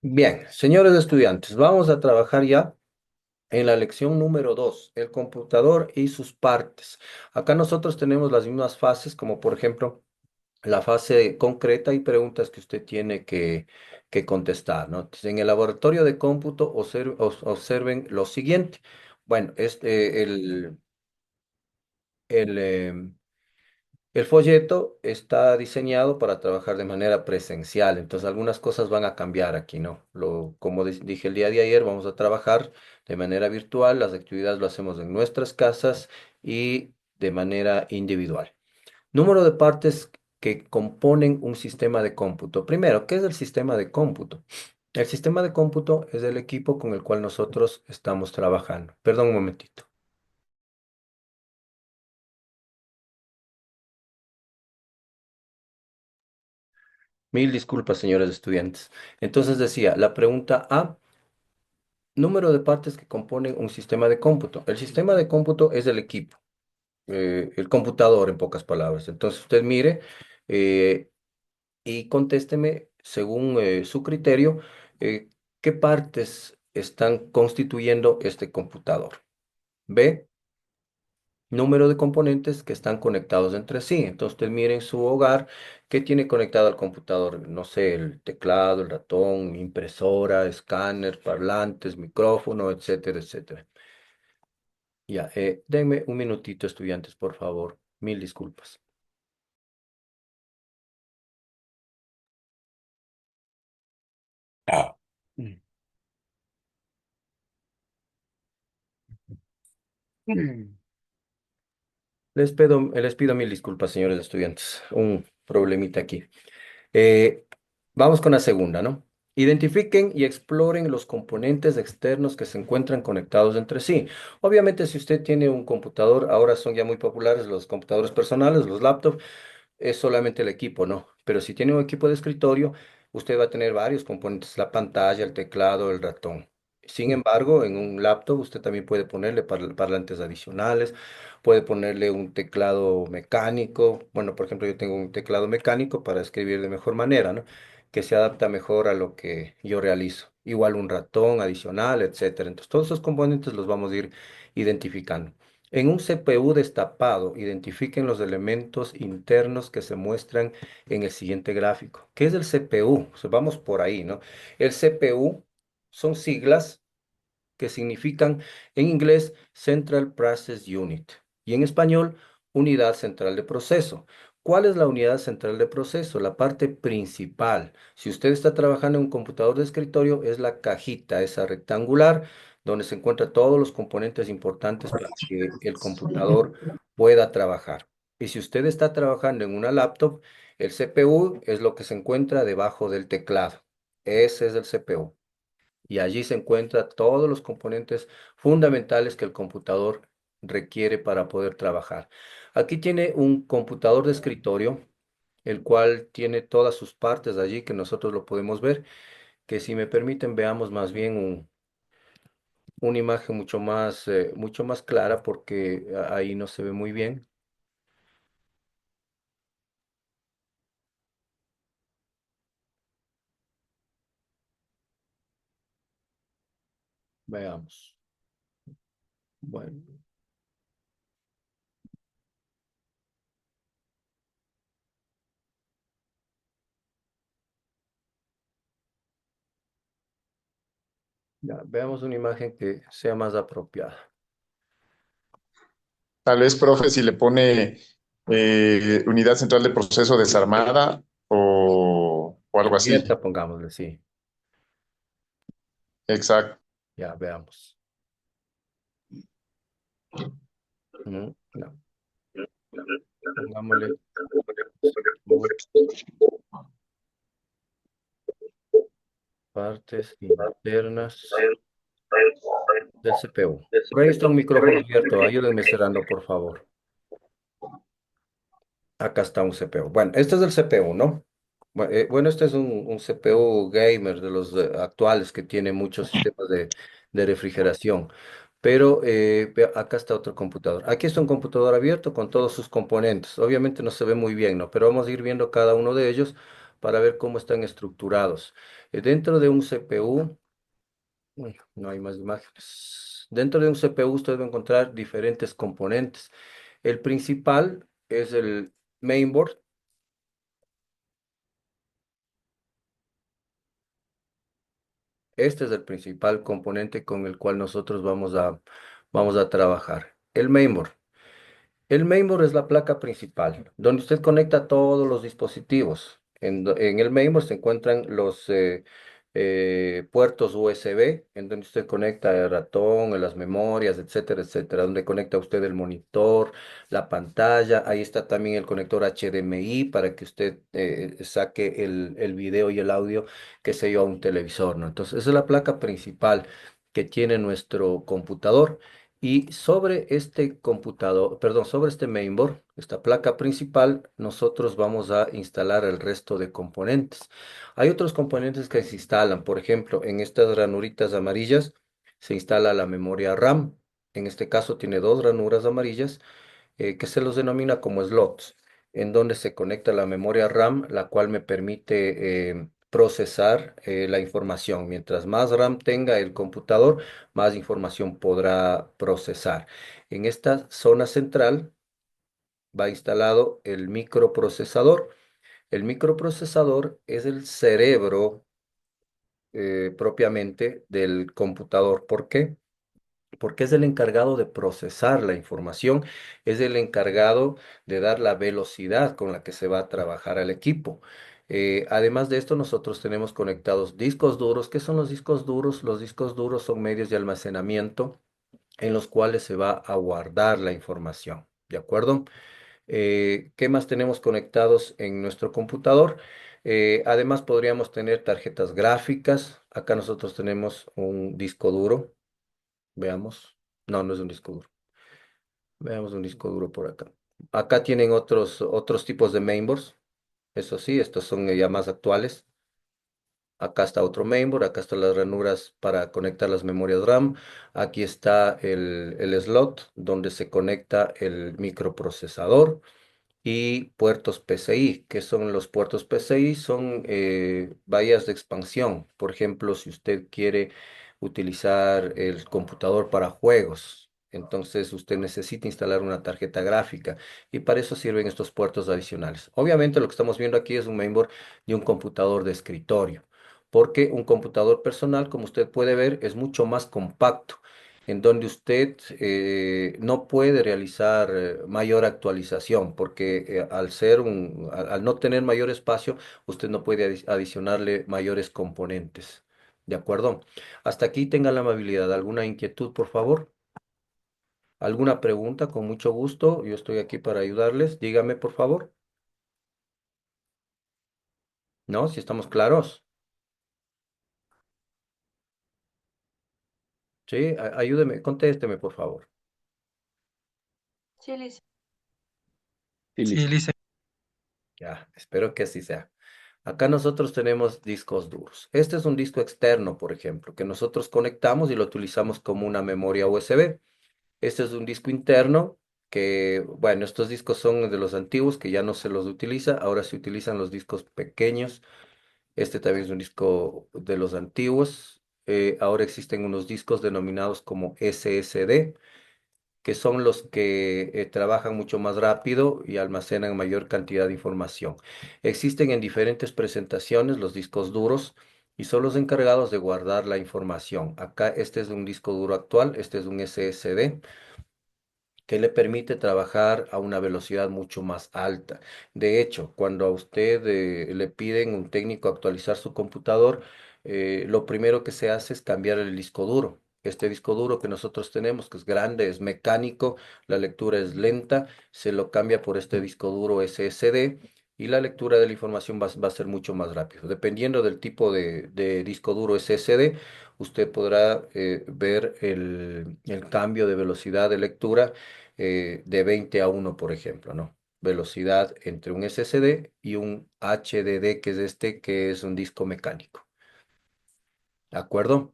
Bien, señores estudiantes, vamos a trabajar ya en la lección número 2, el computador y sus partes. Acá nosotros tenemos las mismas fases, como por ejemplo la fase concreta y preguntas que usted tiene que contestar, ¿no? Entonces, en el laboratorio de cómputo observen lo siguiente. Bueno, el, em, el folleto está diseñado para trabajar de manera presencial, entonces algunas cosas van a cambiar aquí, ¿no? Como dije el día de ayer, vamos a trabajar de manera virtual, las actividades lo hacemos en nuestras casas y de manera individual. Número de partes que componen un sistema de cómputo. Primero, ¿qué es el sistema de cómputo? El sistema de cómputo es el equipo con el cual nosotros estamos trabajando. Perdón un momentito. Mil disculpas, señores estudiantes. Entonces decía, la pregunta A, número de partes que componen un sistema de cómputo. El sistema de cómputo es el equipo, el computador en pocas palabras. Entonces usted mire eh, y contésteme según su criterio eh, qué partes están constituyendo este computador. B, número de componentes que están conectados entre sí. Entonces, usted mire en su hogar qué tiene conectado al computador. No sé, el teclado, el ratón, impresora, escáner, parlantes, micrófono, etcétera, etcétera. Ya, denme un minutito, estudiantes, por favor. Mil disculpas. Ah. Mm. Mm. Les pido mil disculpas, señores estudiantes. Un problemita aquí. Eh, Vamos con la segunda, ¿no? Identifiquen y exploren los componentes externos que se encuentran conectados entre sí. Obviamente, si usted tiene un computador, ahora son ya muy populares los computadores personales, los laptops, es solamente el equipo, ¿no? Pero si tiene un equipo de escritorio, usted va a tener varios componentes, la pantalla, el teclado, el ratón. Sin embargo, en un laptop usted también puede ponerle parlantes adicionales, puede ponerle un teclado mecánico. Bueno, por ejemplo, yo tengo un teclado mecánico para escribir de mejor manera, ¿no? Que se adapta mejor a lo que yo realizo. Igual un ratón adicional, etcétera. Entonces, todos esos componentes los vamos a ir identificando. En un CPU destapado, identifiquen los elementos internos que se muestran en el siguiente gráfico. ¿Qué es el CPU? O sea, vamos por ahí, ¿no? El CPU son siglas que significan en inglés Central Process Unit y en español Unidad Central de Proceso. ¿Cuál es la unidad central de proceso? La parte principal. Si usted está trabajando en un computador de escritorio, es la cajita, esa rectangular, donde se encuentran todos los componentes importantes para que el computador pueda trabajar. Y si usted está trabajando en una laptop, el CPU es lo que se encuentra debajo del teclado. Ese es el CPU y allí se encuentran todos los componentes fundamentales que el computador requiere para poder trabajar. Aquí tiene un computador de escritorio, el cual tiene todas sus partes allí que nosotros lo podemos ver, que si me permiten veamos más bien una imagen mucho más clara porque ahí no se ve muy bien. Veamos. Bueno, ya, veamos una imagen que sea más apropiada. Tal vez, profe, si le pone unidad central de proceso desarmada o algo Abierta, así. pongámosle, sí. Exacto. Ya, veamos. No, pongámosle. Partes internas del CPU. Por ahí está un micrófono abierto. Ayúdenme cerrando, por favor. Acá está un CPU. Bueno, este es el CPU, ¿no? Bueno, este es un CPU gamer de los actuales que tiene muchos sistemas de refrigeración. Pero acá está otro computador. Aquí está un computador abierto con todos sus componentes. Obviamente no se ve muy bien, ¿no? Pero vamos a ir viendo cada uno de ellos para ver cómo están estructurados. Dentro de un CPU, uy, no hay más imágenes. Dentro de un CPU usted va a encontrar diferentes componentes. El principal es el mainboard. Este es el principal componente con el cual nosotros vamos a trabajar. El mainboard. El mainboard es la placa principal, donde usted conecta todos los dispositivos. En el mainboard se encuentran los puertos USB, en donde usted conecta el ratón, las memorias, etcétera, etcétera, donde conecta usted el monitor, la pantalla. Ahí está también el conector HDMI para que usted saque el video y el audio, qué sé yo, a un televisor, ¿no? Entonces, esa es la placa principal que tiene nuestro computador. Y sobre este computador, perdón, sobre este mainboard, esta placa principal, nosotros vamos a instalar el resto de componentes. Hay otros componentes que se instalan, por ejemplo, en estas ranuritas amarillas se instala la memoria RAM. En este caso tiene dos ranuras amarillas que se los denomina como slots, en donde se conecta la memoria RAM, la cual me permite procesar la información. Mientras más RAM tenga el computador, más información podrá procesar. En esta zona central va instalado el microprocesador. El microprocesador es el cerebro propiamente del computador. ¿Por qué? Porque es el encargado de procesar la información, es el encargado de dar la velocidad con la que se va a trabajar al equipo. Además de esto, nosotros tenemos conectados discos duros. ¿Qué son los discos duros? Los discos duros son medios de almacenamiento en los cuales se va a guardar la información. ¿De acuerdo? ¿Qué más tenemos conectados en nuestro computador? Además, podríamos tener tarjetas gráficas. Acá nosotros tenemos un disco duro. Veamos. No, no es un disco duro. Veamos un disco duro por acá. Acá tienen otros tipos de mainboards. Eso sí, estos son ya más actuales. Acá está otro mainboard, acá están las ranuras para conectar las memorias RAM. Aquí está el slot donde se conecta el microprocesador y puertos PCI. ¿Qué son los puertos PCI? Son bahías de expansión. Por ejemplo, si usted quiere utilizar el computador para juegos, entonces usted necesita instalar una tarjeta gráfica y para eso sirven estos puertos adicionales. Obviamente lo que estamos viendo aquí es un mainboard de un computador de escritorio, porque un computador personal, como usted puede ver, es mucho más compacto en donde usted no puede realizar mayor actualización, porque al no tener mayor espacio, usted no puede adicionarle mayores componentes. ¿De acuerdo? Hasta aquí tenga la amabilidad. ¿Alguna inquietud, por favor? ¿Alguna pregunta? Con mucho gusto. Yo estoy aquí para ayudarles. Dígame, por favor. ¿No? Si estamos claros. Sí, ayúdeme, contésteme, por favor. Sí, listo. Sí, listo. Ya, espero que así sea. Acá nosotros tenemos discos duros. Este es un disco externo, por ejemplo, que nosotros conectamos y lo utilizamos como una memoria USB. Este es un disco interno que, bueno, estos discos son de los antiguos que ya no se los utiliza, ahora se utilizan los discos pequeños. Este también es un disco de los antiguos. Ahora existen unos discos denominados como SSD que son los que trabajan mucho más rápido y almacenan mayor cantidad de información. Existen en diferentes presentaciones los discos duros y son los encargados de guardar la información. Acá este es un disco duro actual, este es un SSD que le permite trabajar a una velocidad mucho más alta. De hecho, cuando a usted le piden un técnico actualizar su computador, lo primero que se hace es cambiar el disco duro. Este disco duro que nosotros tenemos, que es grande, es mecánico, la lectura es lenta, se lo cambia por este disco duro SSD y la lectura de la información va a ser mucho más rápido. Dependiendo del tipo de disco duro SSD, usted podrá ver el cambio de velocidad de lectura de 20 a 1, por ejemplo, ¿no? Velocidad entre un SSD y un HDD, que es este, que es un disco mecánico. ¿De acuerdo?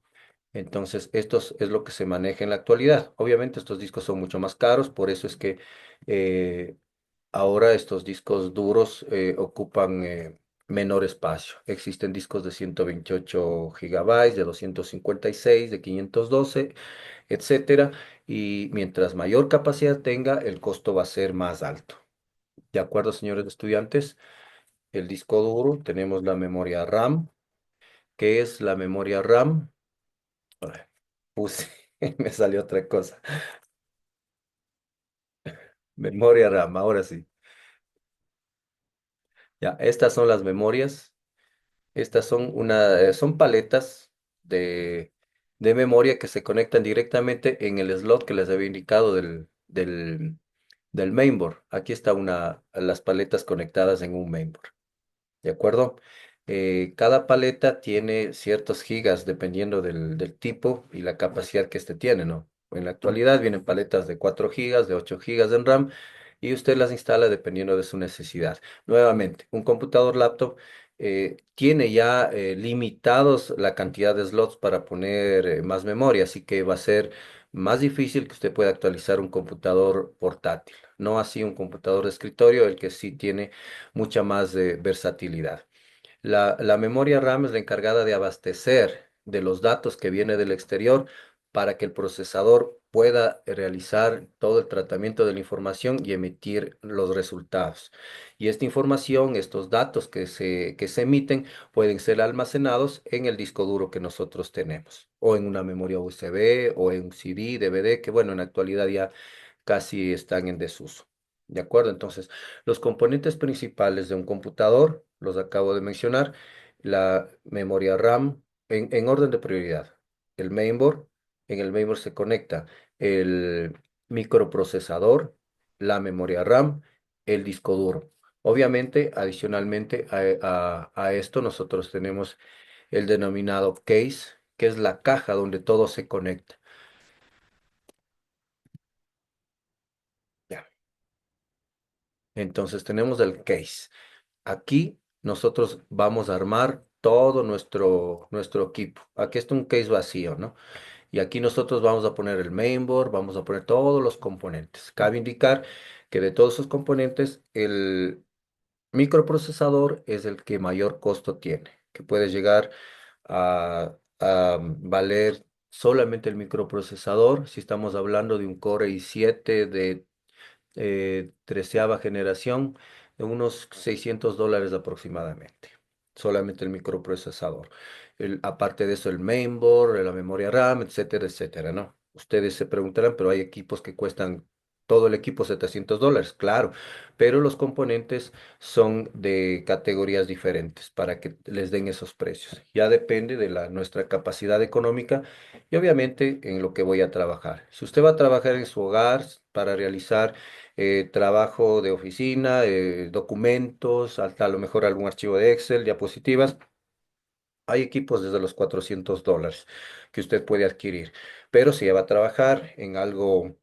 Entonces, es lo que se maneja en la actualidad. Obviamente, estos discos son mucho más caros, por eso es que eh, ahora estos discos duros ocupan menor espacio. Existen discos de 128 gigabytes, de 256, de 512, etcétera. Y mientras mayor capacidad tenga, el costo va a ser más alto. ¿De acuerdo, señores estudiantes? El disco duro, tenemos la memoria RAM. ¿Qué es la memoria RAM? Ay, puse, me salió otra cosa. Memoria RAM, ahora sí. Ya, estas son las memorias. Estas son paletas de, de memoria que se conectan directamente en el slot que les había indicado del mainboard. Aquí está las paletas conectadas en un mainboard. ¿De acuerdo? Cada paleta tiene ciertos gigas dependiendo del tipo y la capacidad que este tiene, ¿no? En la actualidad vienen paletas de 4 gigas, de 8 gigas en RAM y usted las instala dependiendo de su necesidad. Nuevamente, un computador laptop tiene ya limitados la cantidad de slots para poner más memoria, así que va a ser más difícil que usted pueda actualizar un computador portátil. No así un computador de escritorio, el que sí tiene mucha más versatilidad. La memoria RAM es la encargada de abastecer de los datos que viene del exterior para que el procesador pueda realizar todo el tratamiento de la información y emitir los resultados. Y esta información, estos datos que se emiten, pueden ser almacenados en el disco duro que nosotros tenemos, o en una memoria USB, o en un CD, DVD, que bueno, en la actualidad ya casi están en desuso. ¿De acuerdo? Entonces, los componentes principales de un computador, los acabo de mencionar, la memoria RAM en orden de prioridad. El mainboard, en el mainboard se conecta el microprocesador, la memoria RAM, el disco duro. Obviamente, adicionalmente a esto, nosotros tenemos el denominado case, que es la caja donde todo se conecta. Ya. Entonces, tenemos el case. Aquí nosotros vamos a armar todo nuestro equipo. Aquí está un case vacío, ¿no? Y aquí nosotros vamos a poner el mainboard, vamos a poner todos los componentes. Cabe indicar que de todos esos componentes, el microprocesador es el que mayor costo tiene, que puede llegar a valer solamente el microprocesador, si estamos hablando de un Core i7 de treceava generación, de unos $600 aproximadamente, solamente el microprocesador. Aparte de eso, el mainboard, la memoria RAM, etcétera, etcétera, ¿no? Ustedes se preguntarán, pero hay equipos que cuestan todo el equipo $700, claro, pero los componentes son de categorías diferentes para que les den esos precios. Ya depende de nuestra capacidad económica y obviamente en lo que voy a trabajar. Si usted va a trabajar en su hogar para realizar trabajo de oficina, documentos, hasta a lo mejor algún archivo de Excel, diapositivas. Hay equipos desde los $400 que usted puede adquirir. Pero si va a trabajar en algo,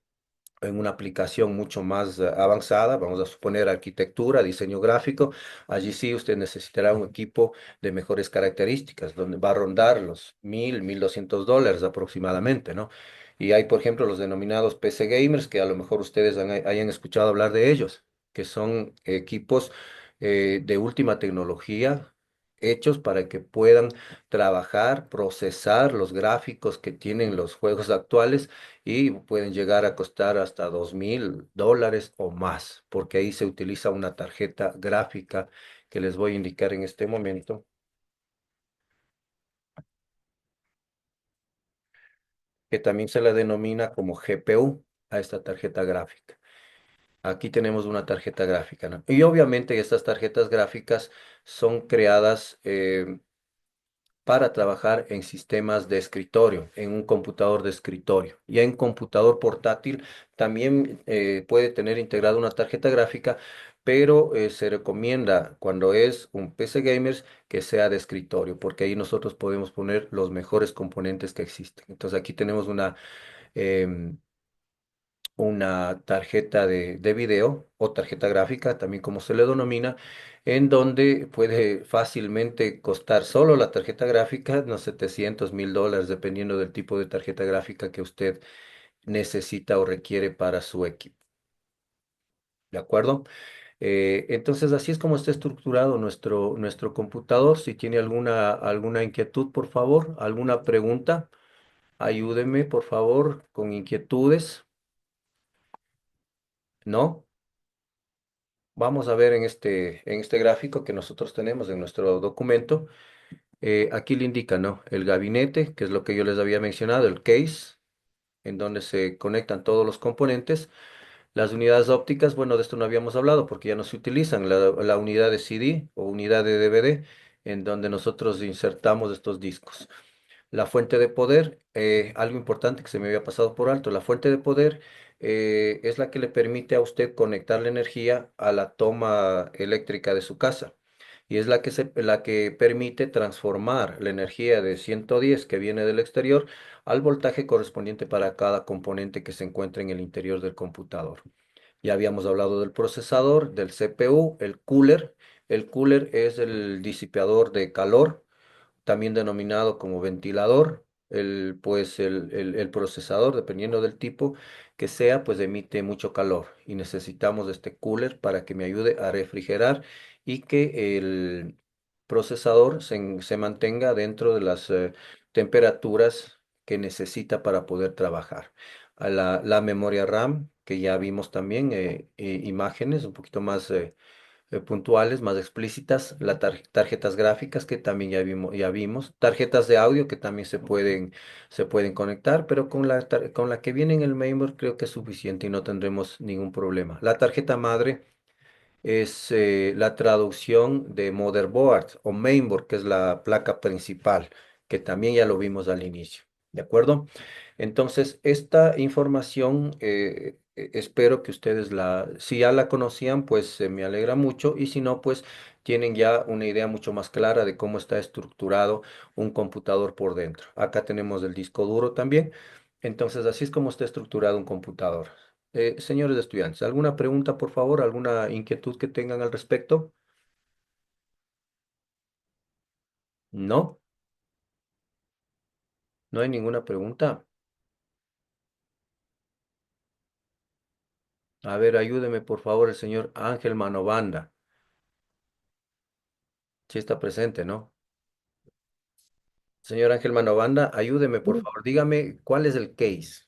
en una aplicación mucho más avanzada, vamos a suponer arquitectura, diseño gráfico, allí sí usted necesitará un equipo de mejores características, donde va a rondar los 1.200 dólares aproximadamente, ¿no? Y hay, por ejemplo, los denominados PC gamers, que a lo mejor ustedes hayan escuchado hablar de ellos, que son equipos de última tecnología, hechos para que puedan trabajar, procesar los gráficos que tienen los juegos actuales y pueden llegar a costar hasta $2.000 o más, porque ahí se utiliza una tarjeta gráfica que les voy a indicar en este momento, que también se la denomina como GPU a esta tarjeta gráfica. Aquí tenemos una tarjeta gráfica, ¿no? Y obviamente estas tarjetas gráficas son creadas para trabajar en sistemas de escritorio, en un computador de escritorio. Ya en computador portátil también puede tener integrada una tarjeta gráfica, pero se recomienda cuando es un PC gamers que sea de escritorio, porque ahí nosotros podemos poner los mejores componentes que existen. Entonces aquí tenemos em, una tarjeta de video o tarjeta gráfica, también como se le denomina, en donde puede fácilmente costar solo la tarjeta gráfica unos $700.000, dependiendo del tipo de tarjeta gráfica que usted necesita o requiere para su equipo. ¿De acuerdo? Entonces, así es como está estructurado nuestro computador. Si tiene alguna inquietud, por favor, alguna pregunta, ayúdeme, por favor, con inquietudes. ¿No? Vamos a ver en este gráfico que nosotros tenemos en nuestro documento. Aquí le indica, ¿no? El gabinete, que es lo que yo les había mencionado, el case, en donde se conectan todos los componentes. Las unidades ópticas, bueno, de esto no habíamos hablado porque ya no se utilizan. La unidad de CD o unidad de DVD, en donde nosotros insertamos estos discos. La fuente de poder, algo importante que se me había pasado por alto, la fuente de poder es la que le permite a usted conectar la energía a la toma eléctrica de su casa y es la que permite transformar la energía de 110 que viene del exterior al voltaje correspondiente para cada componente que se encuentra en el interior del computador. Ya habíamos hablado del procesador, del CPU, el cooler. El cooler es el disipador de calor también denominado como ventilador. El procesador, dependiendo del tipo que sea, pues emite mucho calor y necesitamos de este cooler para que me ayude a refrigerar y que el procesador se mantenga dentro de las temperaturas que necesita para poder trabajar. La memoria RAM, que ya vimos también imágenes un poquito más puntuales, más explícitas, las tarjetas gráficas que también ya vimos, tarjetas de audio que también se pueden conectar, pero con la que viene en el mainboard creo que es suficiente y no tendremos ningún problema. La tarjeta madre es la traducción de motherboard o mainboard, que es la placa principal, que también ya lo vimos al inicio. ¿De acuerdo? Entonces, esta información espero que ustedes si ya la conocían, pues me alegra mucho y si no, pues tienen ya una idea mucho más clara de cómo está estructurado un computador por dentro. Acá tenemos el disco duro también. Entonces, así es como está estructurado un computador. Señores estudiantes, ¿alguna pregunta, por favor? ¿Alguna inquietud que tengan al respecto? No, no hay ninguna pregunta. A ver, ayúdeme, por favor, el señor Ángel Manobanda. Sí está presente, ¿no? Señor Ángel Manobanda, ayúdeme, por favor. Dígame cuál es el case.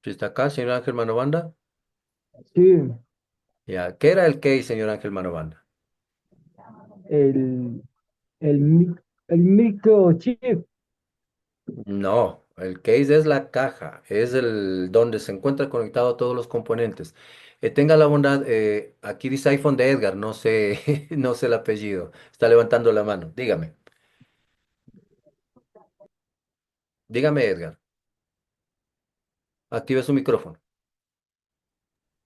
¿Sí está acá, señor Ángel Manobanda? Sí, Ya, ¿qué era el case, señor Ángel Manobanda? el, el, mi- el microchip. No, el case es la caja, es el donde se encuentra conectado todos los componentes. Tenga la bondad, aquí dice iPhone de Edgar, no sé, no sé el apellido. Está levantando la mano. Dígame, dígame, Edgar. Active su micrófono.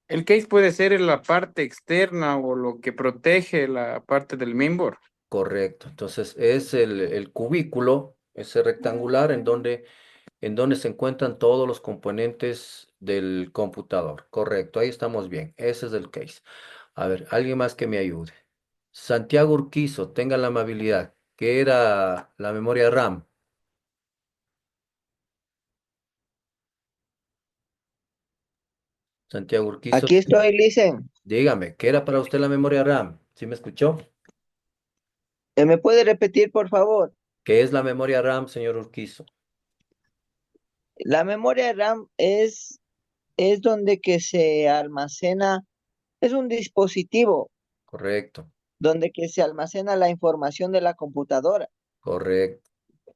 El case puede ser la parte externa o lo que protege la parte del mainboard. Correcto. Entonces es el cubículo, ese rectangular en donde se encuentran todos los componentes del computador. Correcto, ahí estamos bien. Ese es el case. A ver, alguien más que me ayude. Santiago Urquizo, tenga la amabilidad. ¿Qué era la memoria RAM? Santiago Urquizo, Aquí estoy, Licen. dígame, ¿qué era para usted la memoria RAM? ¿Sí me escuchó? ¿Me puede repetir, por favor? ¿Qué es la memoria RAM, señor Urquizo? La memoria RAM es donde que se almacena, es un dispositivo Correcto, donde que se almacena la información de la computadora. correcto,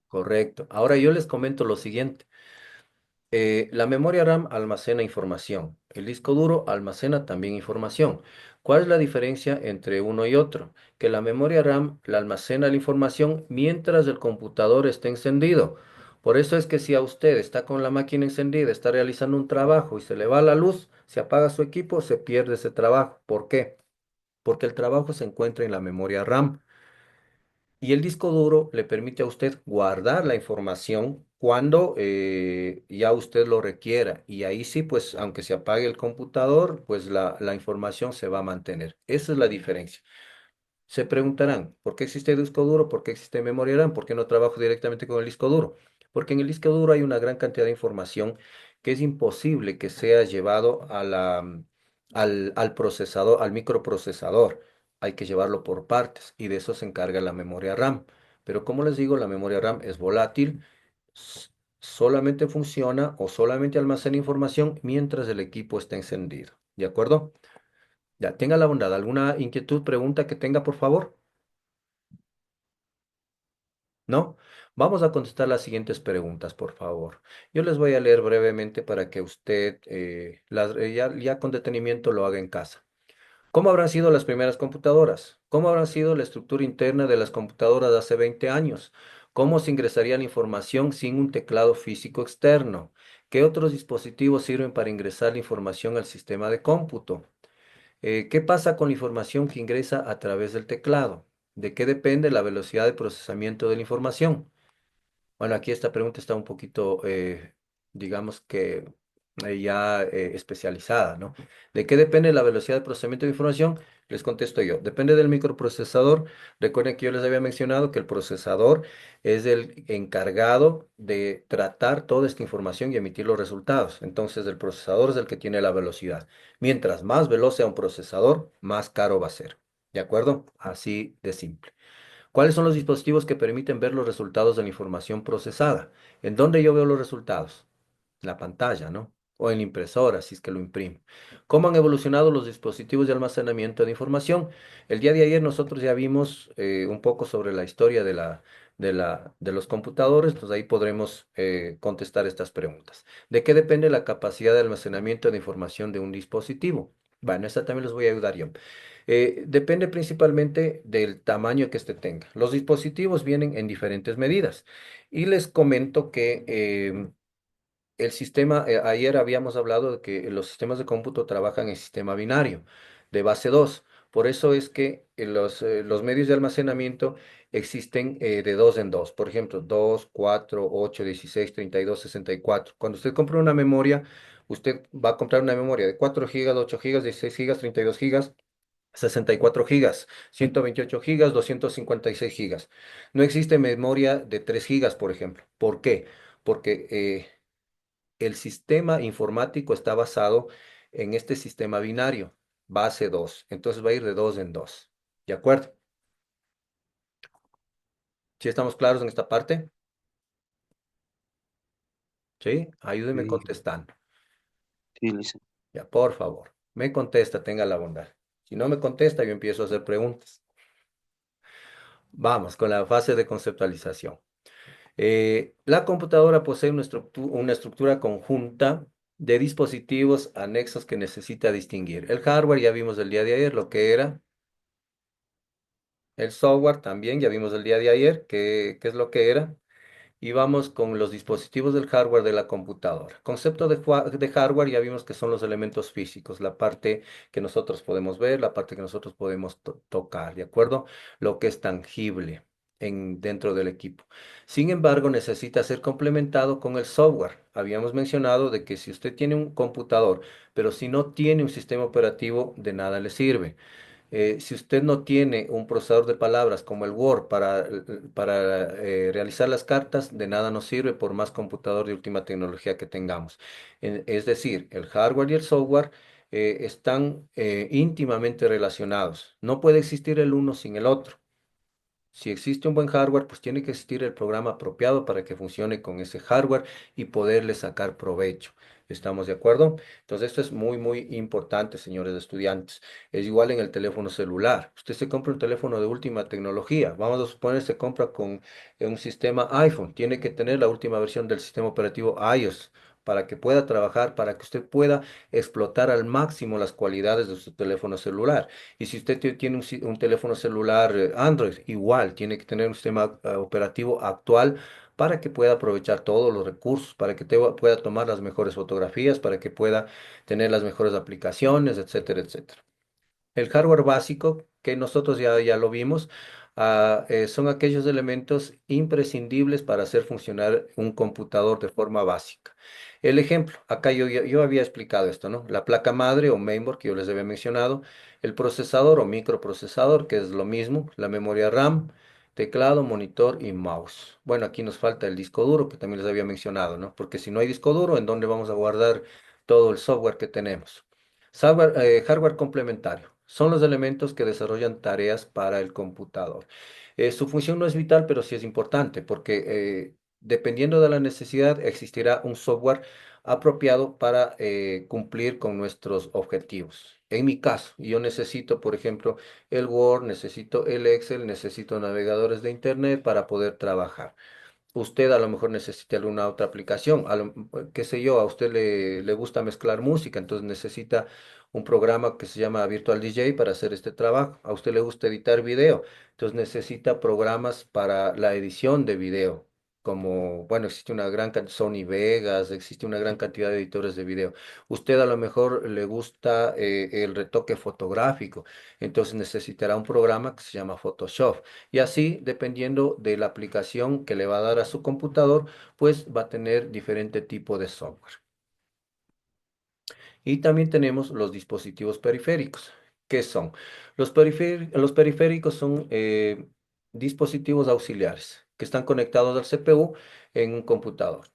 correcto. Ahora yo les comento lo siguiente. La memoria RAM almacena información. El disco duro almacena también información. ¿Cuál es la diferencia entre uno y otro? Que la memoria RAM la almacena la información mientras el computador está encendido. Por eso es que si a usted está con la máquina encendida, está realizando un trabajo y se le va la luz, se apaga su equipo, se pierde ese trabajo. ¿Por qué? Porque el trabajo se encuentra en la memoria RAM. Y el disco duro le permite a usted guardar la información cuando ya usted lo requiera. Y ahí sí, pues aunque se apague el computador, pues la información se va a mantener. Esa es la diferencia. Se preguntarán, ¿por qué existe disco duro? ¿Por qué existe memoria RAM? ¿Por qué no trabajo directamente con el disco duro? Porque en el disco duro hay una gran cantidad de información que es imposible que sea llevado a al procesador, al microprocesador. Hay que llevarlo por partes y de eso se encarga la memoria RAM. Pero como les digo, la memoria RAM es volátil, s- solamente funciona o solamente almacena información mientras el equipo está encendido. ¿De acuerdo? Ya, tenga la bondad. ¿Alguna inquietud, pregunta que tenga, por favor? ¿No? Vamos a contestar las siguientes preguntas, por favor. Yo les voy a leer brevemente para que usted ya con detenimiento lo haga en casa. ¿Cómo habrán sido las primeras computadoras? ¿Cómo habrán sido la estructura interna de las computadoras de hace 20 años? ¿Cómo se ingresaría la información sin un teclado físico externo? ¿Qué otros dispositivos sirven para ingresar la información al sistema de cómputo? ¿Qué pasa con la información que ingresa a través del teclado? ¿De qué depende la velocidad de procesamiento de la información? Bueno, aquí esta pregunta está un poquito, digamos que ya especializada, ¿no? ¿De qué depende la velocidad de procesamiento de información? Les contesto yo. Depende del microprocesador. Recuerden que yo les había mencionado que el procesador es el encargado de tratar toda esta información y emitir los resultados. Entonces, el procesador es el que tiene la velocidad. Mientras más veloz sea un procesador, más caro va a ser. ¿De acuerdo? Así de simple. ¿Cuáles son los dispositivos que permiten ver los resultados de la información procesada? ¿En dónde yo veo los resultados? En la pantalla, ¿no? O en la impresora, si es que lo imprimo. ¿Cómo han evolucionado los dispositivos de almacenamiento de información? El día de ayer nosotros ya vimos un poco sobre la historia de los computadores, entonces ahí podremos contestar estas preguntas. ¿De qué depende la capacidad de almacenamiento de información de un dispositivo? Bueno, esta también les voy a ayudar yo. Depende principalmente del tamaño que éste tenga. Los dispositivos vienen en diferentes medidas. Y les comento que el sistema, ayer habíamos hablado de que los sistemas de cómputo trabajan en sistema binario de base 2. Por eso es que los medios de almacenamiento existen de dos en dos. Por ejemplo, 2, 4, 8, 16, 32, 64. Cuando usted compra una memoria, usted va a comprar una memoria de 4 gigas, 8 gigas, 16 gigas, 32 gigas. 64 gigas, 128 gigas, 256 gigas. No existe memoria de 3 gigas, por ejemplo. ¿Por qué? Porque el sistema informático está basado en este sistema binario, base 2. Entonces va a ir de 2 en 2. ¿De acuerdo? ¿Sí estamos claros en esta parte? ¿Sí? Ayúdenme Sí, contestando. Sí, listo. Ya, por favor. Me contesta, tenga la bondad. Si no me contesta, yo empiezo a hacer preguntas. Vamos con la fase de conceptualización. La computadora posee una estructura conjunta de dispositivos anexos que necesita distinguir. El hardware ya vimos el día de ayer lo que era. El software también ya vimos el día de ayer qué es lo que era. Y vamos con los dispositivos del hardware de la computadora. Concepto de hardware ya vimos que son los elementos físicos, la parte que nosotros podemos ver, la parte que nosotros podemos tocar, ¿de acuerdo? Lo que es tangible dentro del equipo. Sin embargo, necesita ser complementado con el software. Habíamos mencionado de que si usted tiene un computador, pero si no tiene un sistema operativo, de nada le sirve. Si usted no tiene un procesador de palabras como el Word para realizar las cartas, de nada nos sirve por más computador de última tecnología que tengamos. Es decir, el hardware y el software están íntimamente relacionados. No puede existir el uno sin el otro. Si existe un buen hardware, pues tiene que existir el programa apropiado para que funcione con ese hardware y poderle sacar provecho. ¿Estamos de acuerdo? Entonces, esto es muy, muy importante, señores estudiantes. Es igual en el teléfono celular. Usted se compra un teléfono de última tecnología. Vamos a suponer se compra con un sistema iPhone. Tiene que tener la última versión del sistema operativo iOS para que pueda trabajar, para que usted pueda explotar al máximo las cualidades de su teléfono celular. Y si usted tiene un teléfono celular Android, igual tiene que tener un sistema operativo actual para que pueda aprovechar todos los recursos, para que pueda tomar las mejores fotografías, para que pueda tener las mejores aplicaciones, etcétera, etcétera. El hardware básico, que nosotros ya lo vimos, son aquellos elementos imprescindibles para hacer funcionar un computador de forma básica. El ejemplo, acá yo había explicado esto, ¿no? La placa madre o mainboard que yo les había mencionado, el procesador o microprocesador, que es lo mismo, la memoria RAM, Teclado, monitor y mouse. Bueno, aquí nos falta el disco duro, que también les había mencionado, ¿no? Porque si no hay disco duro, ¿en dónde vamos a guardar todo el software que tenemos? Hardware complementario. Son los elementos que desarrollan tareas para el computador. Su función no es vital, pero sí es importante, porque dependiendo de la necesidad, existirá un software apropiado para cumplir con nuestros objetivos. En mi caso, yo necesito, por ejemplo, el Word, necesito el Excel, necesito navegadores de Internet para poder trabajar. Usted a lo mejor necesita alguna otra aplicación, qué sé yo, a usted le gusta mezclar música, entonces necesita un programa que se llama Virtual DJ para hacer este trabajo. A usted le gusta editar video, entonces necesita programas para la edición de video. Como, bueno, existe una gran cantidad, Sony Vegas, existe una gran cantidad de editores de video. Usted a lo mejor le gusta el retoque fotográfico, entonces necesitará un programa que se llama Photoshop. Y así, dependiendo de la aplicación que le va a dar a su computador, pues va a tener diferente tipo de software. Y también tenemos los dispositivos periféricos. ¿Qué son? Los periféricos son dispositivos auxiliares que están conectados al CPU en un computador.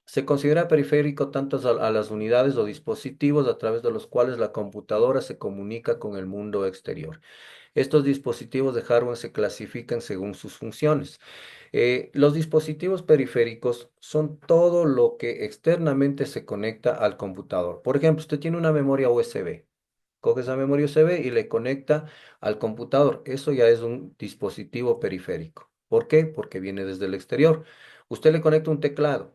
Se considera periférico tanto a las unidades o dispositivos a través de los cuales la computadora se comunica con el mundo exterior. Estos dispositivos de hardware se clasifican según sus funciones. Los dispositivos periféricos son todo lo que externamente se conecta al computador. Por ejemplo, usted tiene una memoria USB. Coge esa memoria USB y le conecta al computador. Eso ya es un dispositivo periférico. ¿Por qué? Porque viene desde el exterior. Usted le conecta un teclado.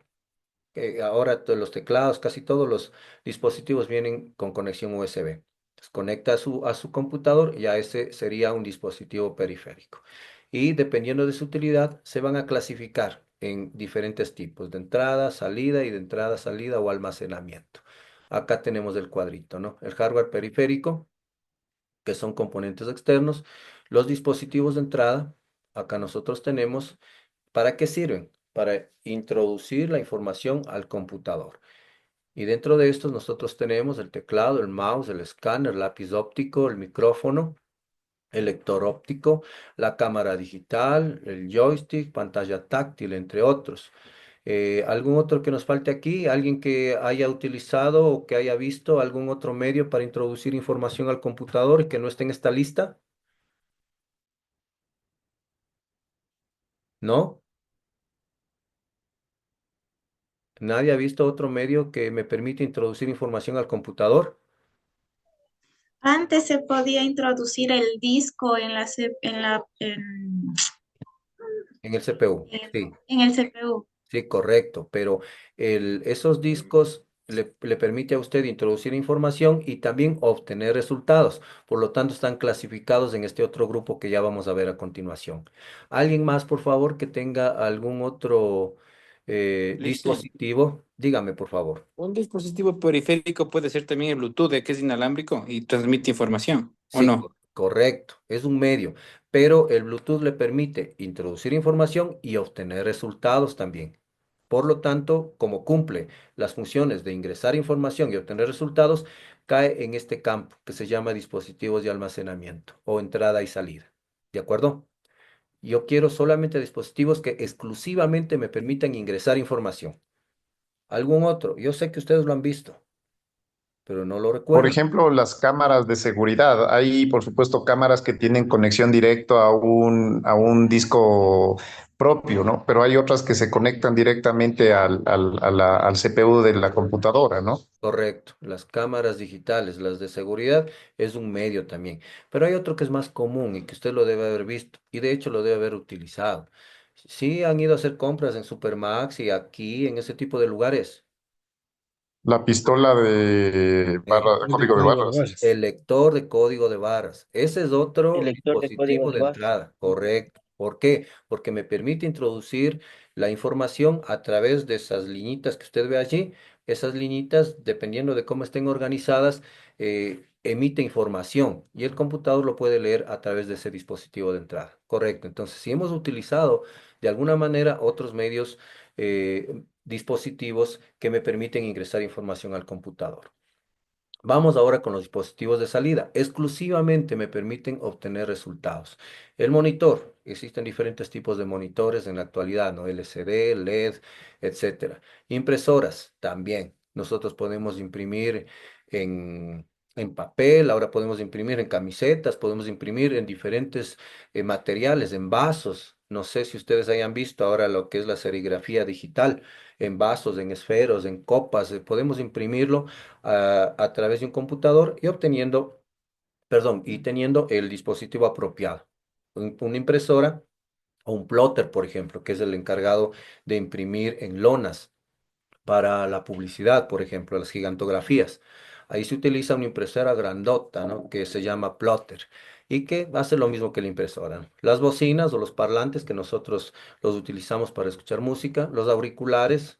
Ahora los teclados, casi todos los dispositivos vienen con conexión USB. Entonces, conecta a su computador, ya ese sería un dispositivo periférico. Y dependiendo de su utilidad, se van a clasificar en diferentes tipos, de entrada, salida y de entrada, salida o almacenamiento. Acá tenemos el cuadrito, ¿no? El hardware periférico, que son componentes externos. Los dispositivos de entrada, acá nosotros tenemos. ¿Para qué sirven? Para introducir la información al computador. Y dentro de estos nosotros tenemos el teclado, el mouse, el escáner, lápiz óptico, el micrófono, el lector óptico, la cámara digital, el joystick, pantalla táctil, entre otros. ¿Algún otro que nos falte aquí? ¿Alguien que haya utilizado o que haya visto algún otro medio para introducir información al computador y que no esté en esta lista? ¿No? ¿Nadie ha visto otro medio que me permite introducir información al computador? Antes se podía introducir el disco en En el CPU, sí, en el CPU. sí, correcto, pero esos discos le permite a usted introducir información y también obtener resultados. Por lo tanto, están clasificados en este otro grupo que ya vamos a ver a continuación. ¿Alguien más, por favor, que tenga algún otro Listo. dispositivo? Dígame, por favor. Un dispositivo periférico puede ser también el Bluetooth, que es inalámbrico y transmite información, ¿o Sí, no? correcto, es un medio, pero el Bluetooth le permite introducir información y obtener resultados también. Por lo tanto, como cumple las funciones de ingresar información y obtener resultados, cae en este campo que se llama dispositivos de almacenamiento o entrada y salida. ¿De acuerdo? Yo quiero solamente dispositivos que exclusivamente me permitan ingresar información. ¿Algún otro? Yo sé que ustedes lo han visto, pero no lo Por recuerdan. ejemplo, las cámaras de seguridad. Hay, por supuesto, cámaras que tienen conexión directa a un disco propio, ¿no? Pero hay otras que se conectan directamente al CPU de la computadora, ¿no? Correcto, las cámaras digitales, las de seguridad, es un medio también. Pero hay otro que es más común y que usted lo debe haber visto y de hecho lo debe haber utilizado. Sí han ido a hacer compras en Supermax y aquí, en ese tipo de lugares. La pistola de El, barra, De código de código de barras. barras. el lector de código de barras. Ese es El otro lector de código dispositivo de de barras. entrada, correcto. ¿Por qué? Porque me permite introducir la información a través de esas liñitas que usted ve allí. Esas liñitas, dependiendo de cómo estén organizadas, emite información y el computador lo puede leer a través de ese dispositivo de entrada. Correcto. Entonces, si hemos utilizado de alguna manera otros medios, dispositivos que me permiten ingresar información al computador. Vamos ahora con los dispositivos de salida. Exclusivamente me permiten obtener resultados. El monitor. Existen diferentes tipos de monitores en la actualidad, ¿no? LCD, LED, etcétera. Impresoras también. Nosotros podemos imprimir en, en papel, ahora podemos imprimir en camisetas, podemos imprimir en diferentes materiales, en vasos. No sé si ustedes hayan visto ahora lo que es la serigrafía digital, en vasos, en esferos, en copas. Podemos imprimirlo a través de un computador y obteniendo, perdón, y teniendo el dispositivo apropiado. Una impresora o un plotter, por ejemplo, que es el encargado de imprimir en lonas para la publicidad, por ejemplo, las gigantografías. Ahí se utiliza una impresora grandota, ¿no? Que se llama plotter y que hace lo mismo que la impresora, ¿no? Las bocinas o los parlantes que nosotros los utilizamos para escuchar música, los auriculares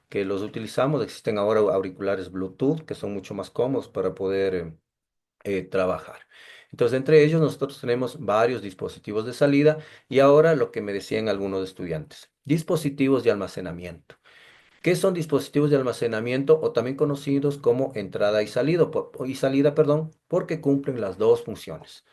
que los utilizamos, existen ahora auriculares Bluetooth que son mucho más cómodos para poder trabajar. Entonces, entre ellos nosotros tenemos varios dispositivos de salida y ahora lo que me decían algunos estudiantes, dispositivos de almacenamiento. ¿Qué son dispositivos de almacenamiento o también conocidos como entrada y salida, perdón, porque cumplen las dos funciones?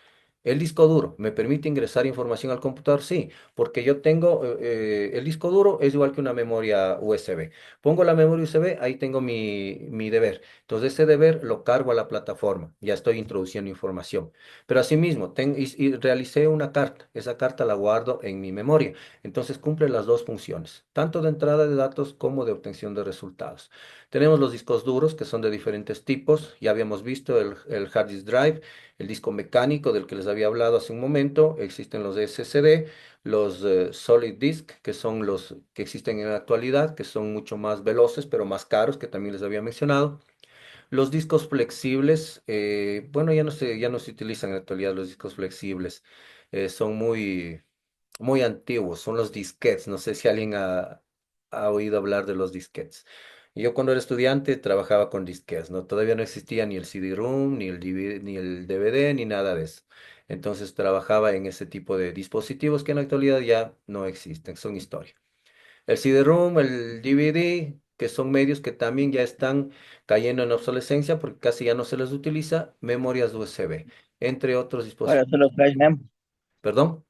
El disco duro, ¿me permite ingresar información al computador? Sí, porque yo tengo, el disco duro es igual que una memoria USB. Pongo la memoria USB, ahí tengo mi deber. Entonces ese deber lo cargo a la plataforma, ya estoy introduciendo información. Pero asimismo, y realicé una carta, esa carta la guardo en mi memoria. Entonces cumple las dos funciones, tanto de entrada de datos como de obtención de resultados. Tenemos los discos duros que son de diferentes tipos, ya habíamos visto el hard disk drive, el disco mecánico del que les había hablado hace un momento, existen los SSD, los solid disk, que son los que existen en la actualidad, que son mucho más veloces, pero más caros, que también les había mencionado. Los discos flexibles, bueno, ya no se utilizan en la actualidad los discos flexibles, son muy antiguos, son los disquetes. No sé si alguien ha oído hablar de los disquetes. Yo cuando era estudiante trabajaba con disquetes, ¿no? Todavía no existía ni el CD-ROM, ni el DVD, ni el DVD, ni nada de eso. Entonces trabajaba en ese tipo de dispositivos que en la actualidad ya no existen, son historia. El CD-ROM, el DVD, que son medios que también ya están cayendo en obsolescencia porque casi ya no se les utiliza, memorias USB, entre otros Ahora dispositivos. solo flash mem. ¿Perdón?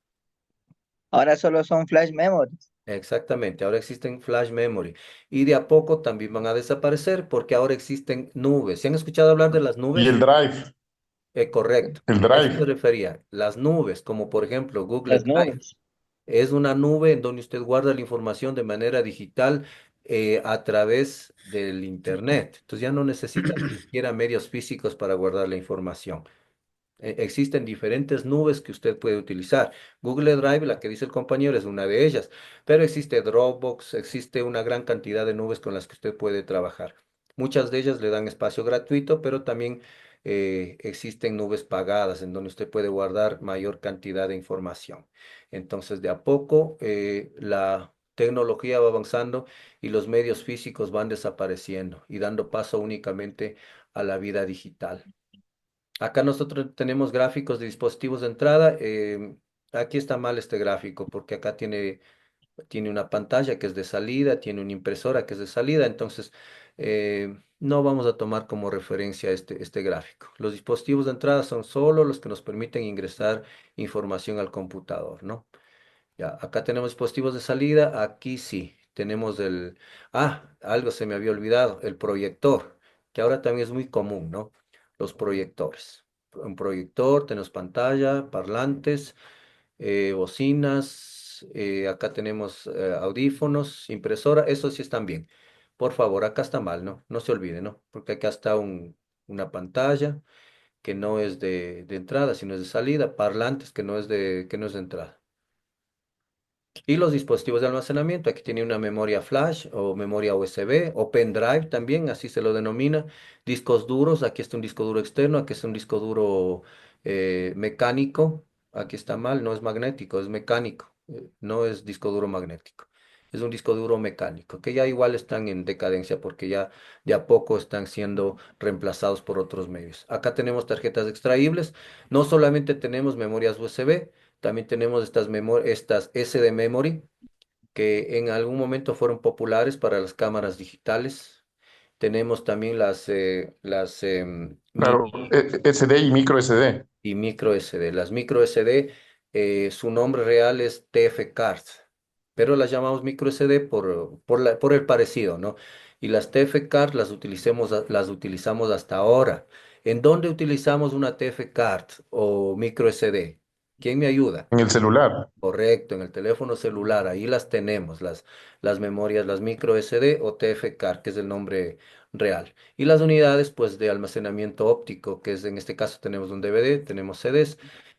Ahora solo son flash memories. Exactamente, ahora existen flash memory y de a poco también van a desaparecer porque ahora existen nubes. ¿Se han escuchado hablar de las Y el nubes? Drive, Correcto, el a eso me Drive. refería. Las nubes, como por ejemplo Google Las Drive, nubes. es una nube en donde usted guarda la información de manera digital a través del Internet. Entonces ya no necesita ni siquiera medios físicos para guardar la información. Existen diferentes nubes que usted puede utilizar. Google Drive, la que dice el compañero, es una de ellas, pero existe Dropbox, existe una gran cantidad de nubes con las que usted puede trabajar. Muchas de ellas le dan espacio gratuito, pero también existen nubes pagadas en donde usted puede guardar mayor cantidad de información. Entonces, de a poco, la tecnología va avanzando y los medios físicos van desapareciendo y dando paso únicamente a la vida digital. Acá nosotros tenemos gráficos de dispositivos de entrada. Aquí está mal este gráfico porque acá tiene una pantalla que es de salida, tiene una impresora que es de salida, entonces no vamos a tomar como referencia este gráfico. Los dispositivos de entrada son solo los que nos permiten ingresar información al computador, ¿no? Ya, acá tenemos dispositivos de salida, aquí sí, tenemos algo se me había olvidado, el proyector, que ahora también es muy común, ¿no? Los proyectores. Un proyector, tenemos pantalla, parlantes, bocinas, acá tenemos audífonos, impresora, eso sí están bien. Por favor, acá está mal, ¿no? No se olvide, ¿no? Porque acá está una pantalla que no es de entrada, sino es de salida, parlantes que no es de entrada. Y los dispositivos de almacenamiento, aquí tiene una memoria flash o memoria USB o pendrive también, así se lo denomina. Discos duros, aquí está un disco duro externo, aquí está un disco duro mecánico. Aquí está mal, no es magnético, es mecánico, no es disco duro magnético. Es un disco duro mecánico, que ya igual están en decadencia porque ya de a poco están siendo reemplazados por otros medios. Acá tenemos tarjetas extraíbles, no solamente tenemos memorias USB, también tenemos estas SD memory que en algún momento fueron populares para las cámaras digitales. Tenemos también las Claro, mini SD y micro SD. y micro SD. Las micro SD, su nombre real es TF Cards, pero las llamamos micro SD por el parecido, ¿no? Y las TF Cards las utilizamos hasta ahora. ¿En dónde utilizamos una TF Card o micro SD? ¿Quién me ayuda? En el celular. Correcto, en el teléfono celular, ahí las tenemos, las memorias, las micro SD o TF-Car, que es el nombre real. Y las unidades, pues, de almacenamiento óptico, que es en este caso tenemos un DVD, tenemos CDs,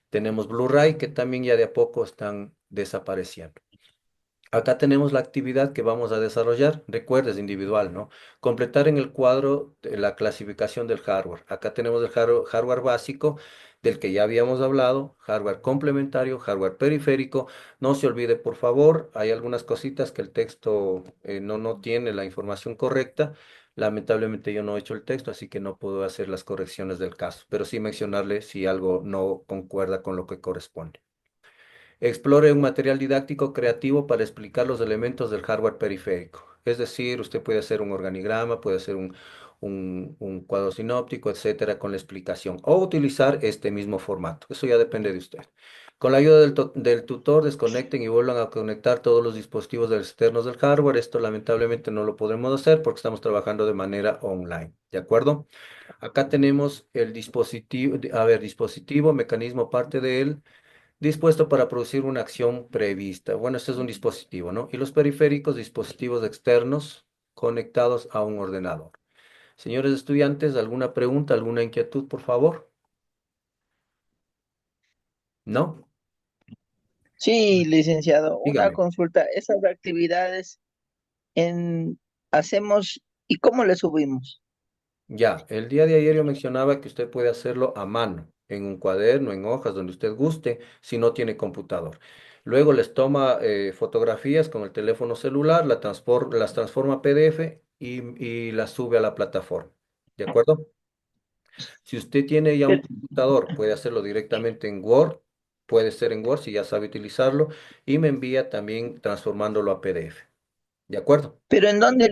tenemos Blu-ray, que también ya de a poco están desapareciendo. Acá tenemos la actividad que vamos a desarrollar. Recuerda, es individual, ¿no? Completar en el cuadro de la clasificación del hardware. Acá tenemos el hardware básico del que ya habíamos hablado, hardware complementario, hardware periférico. No se olvide, por favor, hay algunas cositas que el texto no tiene la información correcta. Lamentablemente yo no he hecho el texto, así que no puedo hacer las correcciones del caso, pero sí mencionarle si algo no concuerda con lo que corresponde. Explore un material didáctico creativo para explicar los elementos del hardware periférico. Es decir, usted puede hacer un organigrama, puede hacer un cuadro sinóptico, etcétera, con la explicación. O utilizar este mismo formato. Eso ya depende de usted. Con la ayuda del tutor, desconecten y vuelvan a conectar todos los dispositivos externos del hardware. Esto lamentablemente no lo podremos hacer porque estamos trabajando de manera online. ¿De acuerdo? Acá tenemos el dispositivo, dispositivo, mecanismo, parte de él dispuesto para producir una acción prevista. Bueno, este es un dispositivo, ¿no? Y los periféricos, dispositivos externos conectados a un ordenador. Señores estudiantes, ¿alguna pregunta, alguna inquietud, por favor? ¿No? Sí, licenciado, una Dígame. consulta. Esas actividades en hacemos y cómo le subimos. Ya, el día de ayer yo mencionaba que usted puede hacerlo a mano, en un cuaderno, en hojas, donde usted guste, si no tiene computador. Luego les toma fotografías con el teléfono celular, las transforma a PDF y las sube a la plataforma. ¿De acuerdo? Si usted tiene ya un Pero, computador, puede hacerlo directamente en Word, puede ser en Word si ya sabe utilizarlo, y me envía también transformándolo a PDF. ¿De acuerdo? pero ¿en dónde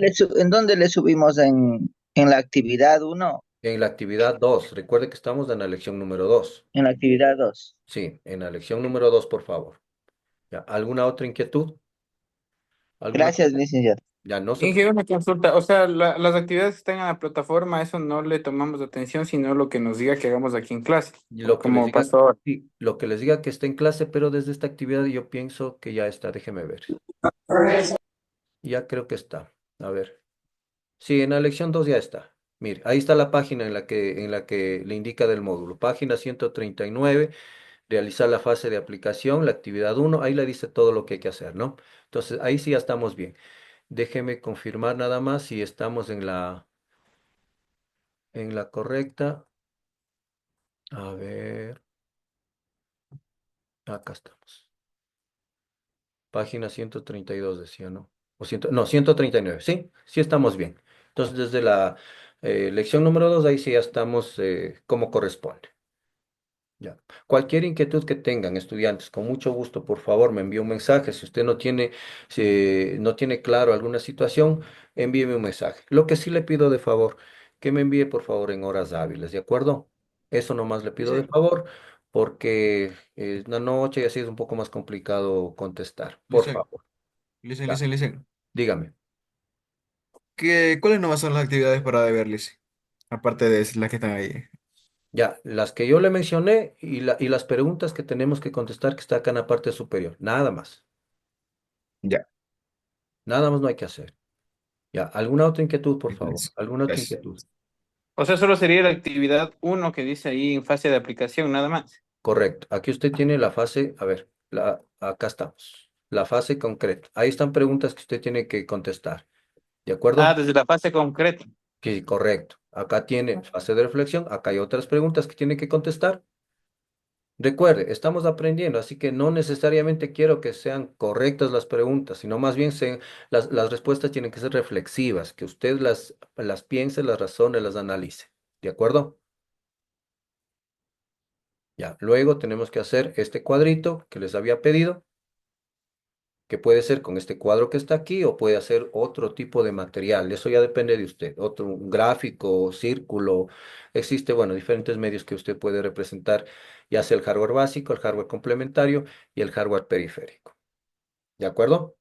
le subimos en la actividad uno, En la actividad 2, recuerde que estamos en la lección número 2. en la actividad 2? Sí, en la lección número 2, por favor. ¿Ya? ¿Alguna otra inquietud? ¿Alguna? Gracias, licenciado. Ya no se Inge, preocupe. una consulta, o sea, las actividades que están en la plataforma, eso no le tomamos atención, sino lo que nos diga que hagamos aquí en clase, Lo que les como diga, pasó ahora. sí, lo que les diga que está en clase, pero desde esta actividad yo pienso que ya está. Déjeme ver. Ya creo que está. A ver. Sí, en la lección 2 ya está. Mire, ahí está la página en la que le indica del módulo. Página 139, realizar la fase de aplicación, la actividad uno, ahí le dice todo lo que hay que hacer, ¿no? Entonces, ahí sí ya estamos bien. Déjeme confirmar nada más si estamos en la correcta. A ver, acá estamos. Página 132 decía, ¿no? No, 139, sí, sí estamos bien. Entonces, desde la lección número 2 ahí sí ya estamos como corresponde. Ya. Cualquier inquietud que tengan, estudiantes, con mucho gusto, por favor, me envíe un mensaje. Si usted no tiene claro alguna situación, envíeme un mensaje. Lo que sí le pido de favor, que me envíe, por favor, en horas hábiles, ¿de acuerdo? Eso nomás le pido de Listen, favor, porque es la noche y así es un poco más complicado contestar. Por listen, favor, listen, ya, listen, listen. dígame. ¿Cuáles nomás son las actividades para deber, Liz? Aparte de las que están ahí. Ya, las que yo le mencioné y las preguntas que tenemos que contestar que está acá en la parte superior. Nada más. Ya, Nada más no hay que hacer. Ya, ¿alguna otra inquietud, por favor? entonces, ¿Alguna otra gracias. inquietud? O sea, solo sería la actividad uno que dice ahí en fase de aplicación, nada más. Correcto. Aquí usted tiene la fase, a ver, acá estamos. La fase concreta. Ahí están preguntas que usted tiene que contestar. ¿De Ah, acuerdo? desde la fase concreta. Sí, correcto. Acá tiene fase de reflexión. Acá hay otras preguntas que tiene que contestar. Recuerde, estamos aprendiendo, así que no necesariamente quiero que sean correctas las preguntas, sino más bien las respuestas tienen que ser reflexivas, que usted las piense, las razone, las analice. ¿De acuerdo? Ya, luego tenemos que hacer este cuadrito que les había pedido. que puede ser con este cuadro que está aquí o puede hacer otro tipo de material. Eso ya depende de usted. Otro un gráfico, círculo. Existe, bueno, diferentes medios que usted puede representar, ya sea el hardware básico, el hardware complementario y el hardware periférico. ¿De acuerdo?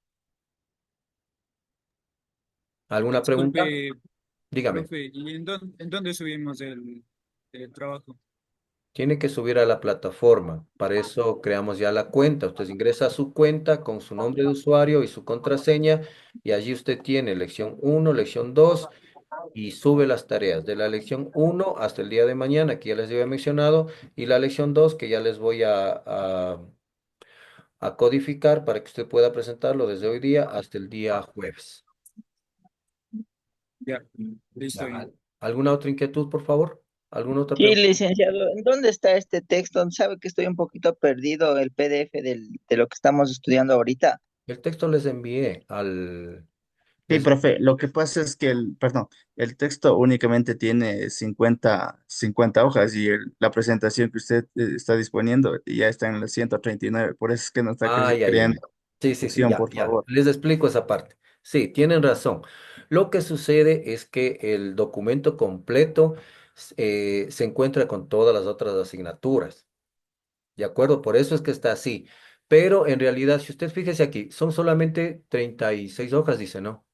¿Alguna pregunta? Disculpe, Dígame. profe, ¿y en dónde subimos el trabajo? Tiene que subir a la plataforma. Para eso creamos ya la cuenta. Usted ingresa a su cuenta con su nombre de usuario y su contraseña y allí usted tiene lección uno, lección 2 y sube las tareas de la lección uno hasta el día de mañana, que ya les había mencionado, y la lección 2 que ya les voy a codificar para que usted pueda presentarlo desde hoy día hasta el día jueves. Ya, listo. Ya. ¿Alguna otra inquietud, por favor? ¿Alguna otra Sí, pregunta? licenciado, ¿en dónde está este texto? ¿Sabe que estoy un poquito perdido el PDF de lo que estamos estudiando ahorita? El texto les envié al... Sí, Les... profe, lo que pasa es que perdón, el texto únicamente tiene 50 hojas y la presentación que usted está disponiendo ya está en la 139. Por eso es que nos está Ay, ay, creando ay. Sí, sí, sí, confusión, ya, por ya. favor. Les explico esa parte. Sí, tienen razón. Lo que sucede es que el documento completo se encuentra con todas las otras asignaturas. ¿De acuerdo? Por eso es que está así. Pero en realidad, si usted fíjese aquí, son solamente 36 hojas, dice, ¿no?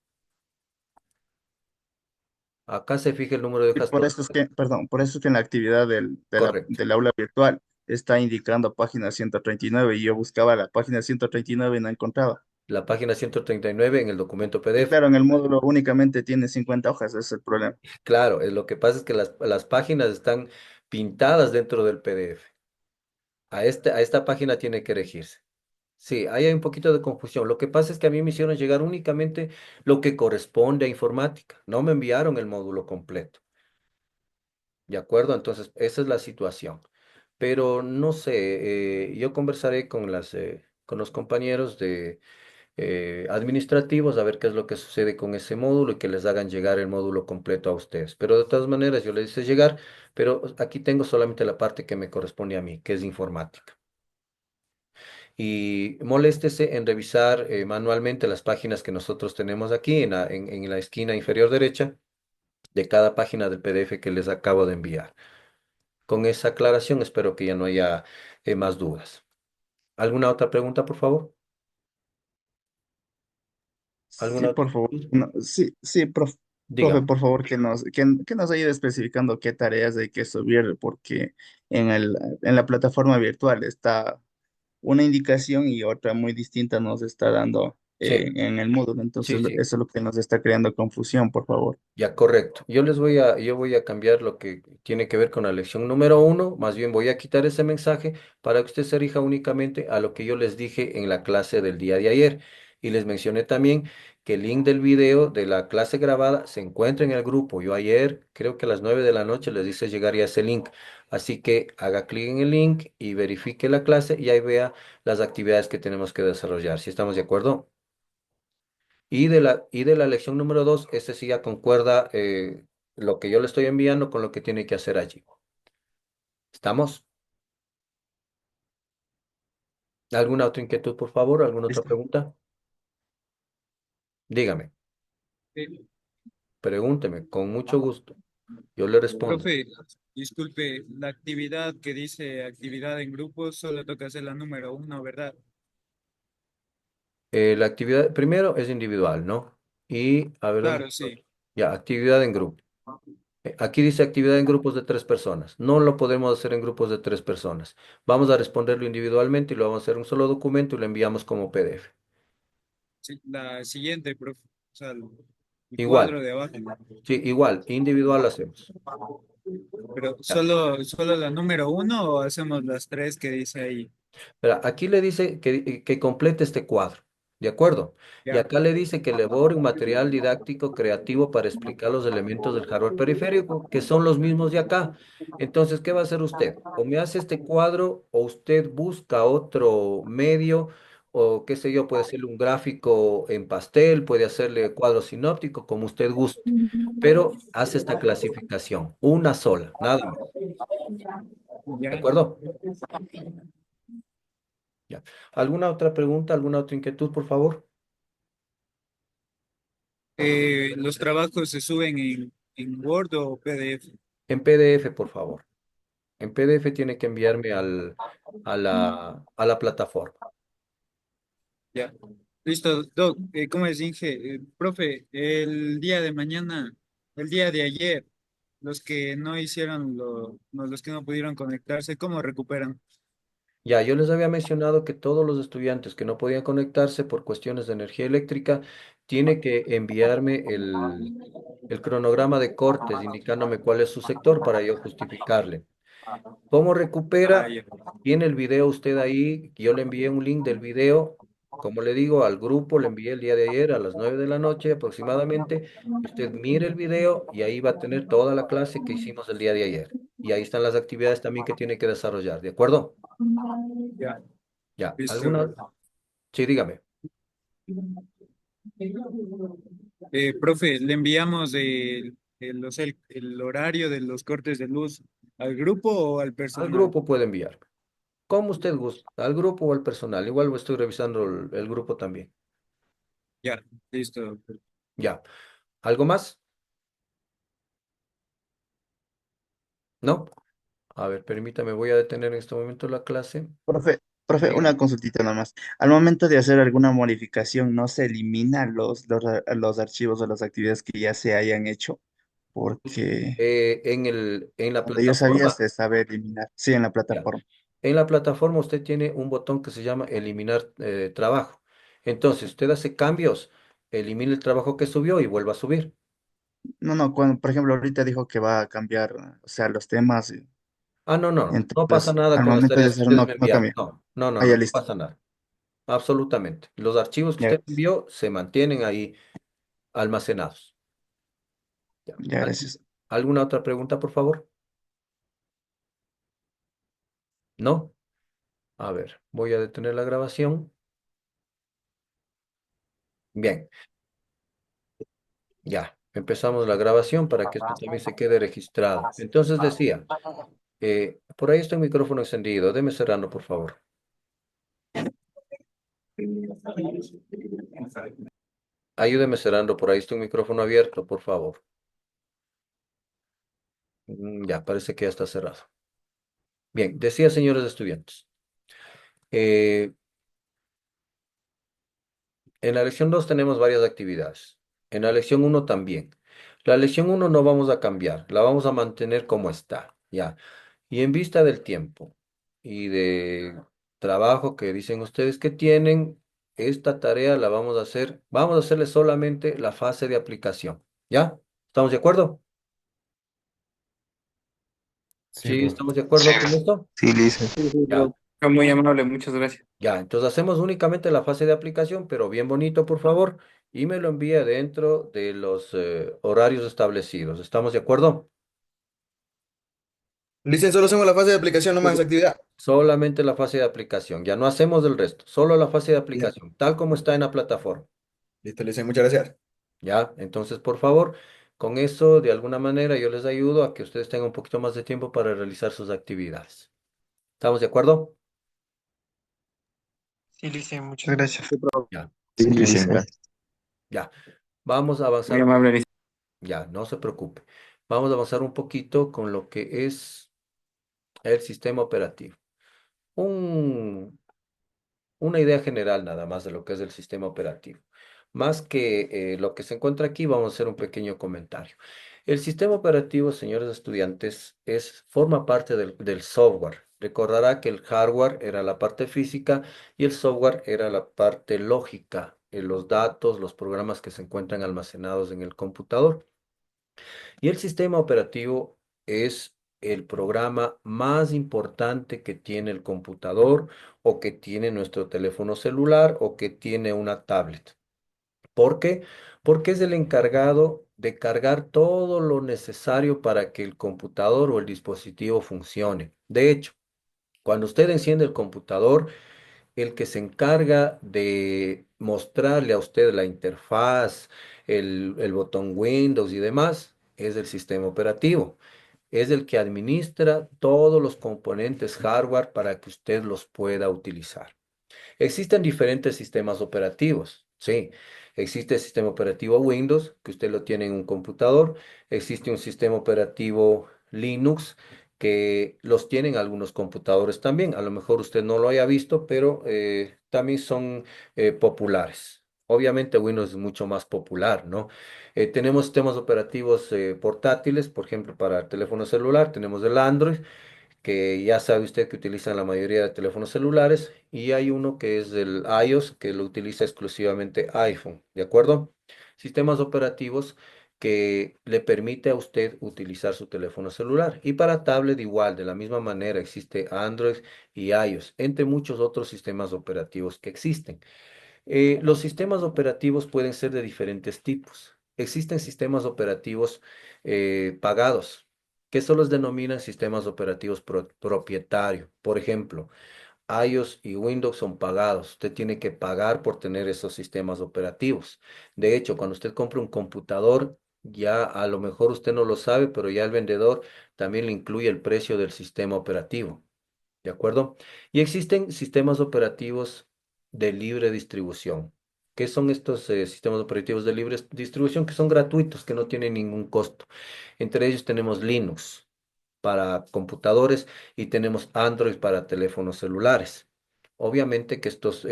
Acá se fija el número de Y hojas por eso es totales. que, perdón, por eso es que en la actividad Correcto. del aula virtual está indicando página 139 y yo buscaba la página 139 y no encontraba. La página 139 en el documento Y PDF. claro, en el módulo únicamente tiene 50 hojas, ese es el problema. Claro, lo que pasa es que las páginas están pintadas dentro del PDF. A esta página tiene que elegirse. Sí, ahí hay un poquito de confusión. Lo que pasa es que a mí me hicieron llegar únicamente lo que corresponde a informática. No me enviaron el módulo completo. ¿De acuerdo? Entonces, esa es la situación. Pero no sé, yo conversaré con los compañeros de administrativos a ver qué es lo que sucede con ese módulo y que les hagan llegar el módulo completo a ustedes. Pero de todas maneras, yo les hice llegar, pero aquí tengo solamente la parte que me corresponde a mí, que es informática. Y moléstese en revisar manualmente las páginas que nosotros tenemos aquí en la esquina inferior derecha de cada página del PDF que les acabo de enviar. Con esa aclaración espero que ya no haya más dudas. ¿Alguna otra pregunta, por favor? ¿Alguna Sí, otra por favor. inquietud? No, sí, sí, profe, Dígame. por favor, que nos ayude especificando qué tareas hay que subir, porque en la plataforma virtual está una indicación y otra muy distinta nos está dando Sí, en el módulo. sí, Entonces, sí. eso es lo que nos está creando confusión, por favor. Ya, correcto. Yo voy a cambiar lo que tiene que ver con la lección número uno, más bien voy a quitar ese mensaje para que usted se rija únicamente a lo que yo les dije en la clase del día de ayer. Y les mencioné también que el link del video de la clase grabada se encuentra en el grupo. Yo ayer, creo que a las 9 de la noche, les hice llegar ya ese link. Así que haga clic en el link y verifique la clase y ahí vea las actividades que tenemos que desarrollar. ¿Si estamos de acuerdo? Y de la lección número 2, este sí ya concuerda lo que yo le estoy enviando con lo que tiene que hacer allí. ¿Estamos? ¿Alguna otra inquietud, por favor? ¿Alguna otra ¿Listo? pregunta? Dígame, pregúnteme, con mucho gusto. Yo le respondo. Profe, disculpe, la actividad que dice actividad en grupo solo toca hacer la número uno, ¿verdad? La actividad, primero es individual, ¿no? Y, a ver, ¿dónde Claro, está? sí. Ya, actividad en grupo. Aquí dice actividad en grupos de 3 personas. No lo podemos hacer en grupos de 3 personas. Vamos a responderlo individualmente y lo vamos a hacer en un solo documento y lo enviamos como PDF. Sí, la siguiente, profe. O sea, el Igual, cuadro de abajo. sí, igual, individual lo hacemos. Pero Ya. solo la número uno o hacemos las tres que dice ahí. Verá, aquí le dice que complete este cuadro, ¿de acuerdo? Y Ya. acá le dice que elabore un material didáctico creativo para explicar los elementos del hardware periférico, que son los mismos de acá. Entonces, ¿qué va a hacer usted? O me hace este cuadro o usted busca otro medio o qué sé yo, puede hacerle un gráfico en pastel, puede hacerle cuadro sinóptico, como usted guste, pero hace esta clasificación, una sola, nada más, ¿de Ya. acuerdo? Ya. ¿Alguna otra pregunta, alguna otra inquietud, por favor? Los trabajos se suben en Word o PDF. En PDF, por favor. En PDF tiene que enviarme a la plataforma. Ya. Listo, Doc. ¿Cómo es, Inge? Profe, el día de mañana, el día de ayer, los que no hicieron no, los que no pudieron conectarse, ¿cómo recuperan? Ya, yo les había mencionado que todos los estudiantes que no podían conectarse por cuestiones de energía eléctrica, tiene que enviarme el cronograma de cortes indicándome cuál es su sector para yo justificarle. ¿Cómo Ah, recupera? ya. Tiene el video usted ahí. Yo le envié un link del video. Como le digo, al grupo le envié el día de ayer a las 9 de la noche aproximadamente. Usted mire el video y ahí va a tener toda la clase que hicimos el día de ayer. Y ahí están las actividades también que tiene que desarrollar. ¿De acuerdo? Ya, Ya. ¿Alguna? listo. Sí, dígame. Profe, le enviamos el horario de los cortes de luz al grupo o al Al personal. grupo puede enviar. Como usted guste. Al grupo o al personal. Igual estoy revisando el grupo también. Ya, listo. Ya. ¿Algo más? ¿No? A ver, permítame, voy a detener en este momento la clase. Profe, Dígame. una consultita nomás. Al momento de hacer alguna modificación, ¿no se eliminan los archivos o las actividades que ya se hayan hecho? Porque En la donde yo sabía plataforma, se sabe eliminar. Sí, en la ya. plataforma. En la plataforma usted tiene un botón que se llama eliminar trabajo. Entonces, usted hace cambios, elimina el trabajo que subió y vuelva a subir. No, no, cuando, por ejemplo, ahorita dijo que va a cambiar, o sea, los temas. Ah, no, no, no. No pasa Entonces, nada al con las momento de tareas que hacer ustedes no, me no enviaron. cambia. No, no, no, Ah, no, ya no listo. pasa nada. Absolutamente. Los archivos que Ya, usted envió se mantienen ahí almacenados. Ya. ya, gracias. ¿Alguna otra pregunta, por favor? ¿No? A ver, voy a detener la grabación. Bien. Ya, empezamos la grabación para que esto también se quede registrado. Entonces decía, por ahí está el micrófono encendido, deme cerrando, por favor. Ayúdeme cerrando, por ahí está un micrófono abierto, por favor. Ya, parece que ya está cerrado. Bien, decía, señores estudiantes, eh, en la lección 2 tenemos varias actividades. En la lección uno también. La lección uno no vamos a cambiar, la vamos a mantener como está, ya. Y en vista del tiempo y de trabajo que dicen ustedes que tienen, esta tarea la vamos a hacerle solamente la fase de aplicación. ¿Ya? ¿Estamos de acuerdo? Sí, ¿Sí? profe. ¿Estamos de acuerdo con esto? Sí, Lisa. Sí, sí, Ya, Fue muy amable, muchas gracias. ya. Entonces hacemos únicamente la fase de aplicación, pero bien bonito, por favor, y me lo envía dentro de los horarios establecidos. ¿Estamos de acuerdo? Dicen, solo hacemos la fase de aplicación, no más actividad. Solamente la fase de aplicación. Ya no hacemos el resto, solo la fase de Ya. aplicación, tal como está en la plataforma. Listo, dicen, muchas gracias. ¿Ya? Entonces, por favor, con eso, de alguna manera, yo les ayudo a que ustedes tengan un poquito más de tiempo para realizar sus actividades. ¿Estamos de acuerdo? Sí, Lisa, muchas gracias. Ya, Sí, Lisa, gracias. ya. Vamos a Muy avanzar. amable, Liz. Ya, no se preocupe. Vamos a avanzar un poquito con lo que es el sistema operativo. Un, una idea general nada más de lo que es el sistema operativo. Más que lo que se encuentra aquí, vamos a hacer un pequeño comentario. El sistema operativo, señores estudiantes, forma parte del software. Recordará que el hardware era la parte física y el software era la parte lógica, los datos, los programas que se encuentran almacenados en el computador. Y el sistema operativo es el programa más importante que tiene el computador o que tiene nuestro teléfono celular o que tiene una tablet. ¿Por qué? Porque es el encargado de cargar todo lo necesario para que el computador o el dispositivo funcione. De hecho, cuando usted enciende el computador, el que se encarga de mostrarle a usted la interfaz, el botón Windows y demás, es el sistema operativo. Es el que administra todos los componentes hardware para que usted los pueda utilizar. Existen diferentes sistemas operativos, sí. Existe el sistema operativo Windows, que usted lo tiene en un computador. Existe un sistema operativo Linux, que los tienen algunos computadores también. A lo mejor usted no lo haya visto, pero también son populares. Obviamente Windows es mucho más popular, ¿no? Tenemos sistemas operativos portátiles, por ejemplo, para el teléfono celular, tenemos el Android, que ya sabe usted que utilizan la mayoría de teléfonos celulares, y hay uno que es el iOS, que lo utiliza exclusivamente iPhone, ¿de acuerdo? Sistemas operativos que le permite a usted utilizar su teléfono celular. Y para tablet igual, de la misma manera, existe Android y iOS, entre muchos otros sistemas operativos que existen. Los sistemas operativos pueden ser de diferentes tipos. Existen sistemas operativos pagados, que se los denominan sistemas operativos propietarios. Por ejemplo, iOS y Windows son pagados. Usted tiene que pagar por tener esos sistemas operativos. De hecho, cuando usted compra un computador, ya a lo mejor usted no lo sabe, pero ya el vendedor también le incluye el precio del sistema operativo. ¿De acuerdo? Y existen sistemas operativos de libre distribución. ¿Qué son estos sistemas operativos de libre distribución? Que son gratuitos, que no tienen ningún costo. Entre ellos tenemos Linux para computadores y tenemos Android para teléfonos celulares. Obviamente que estos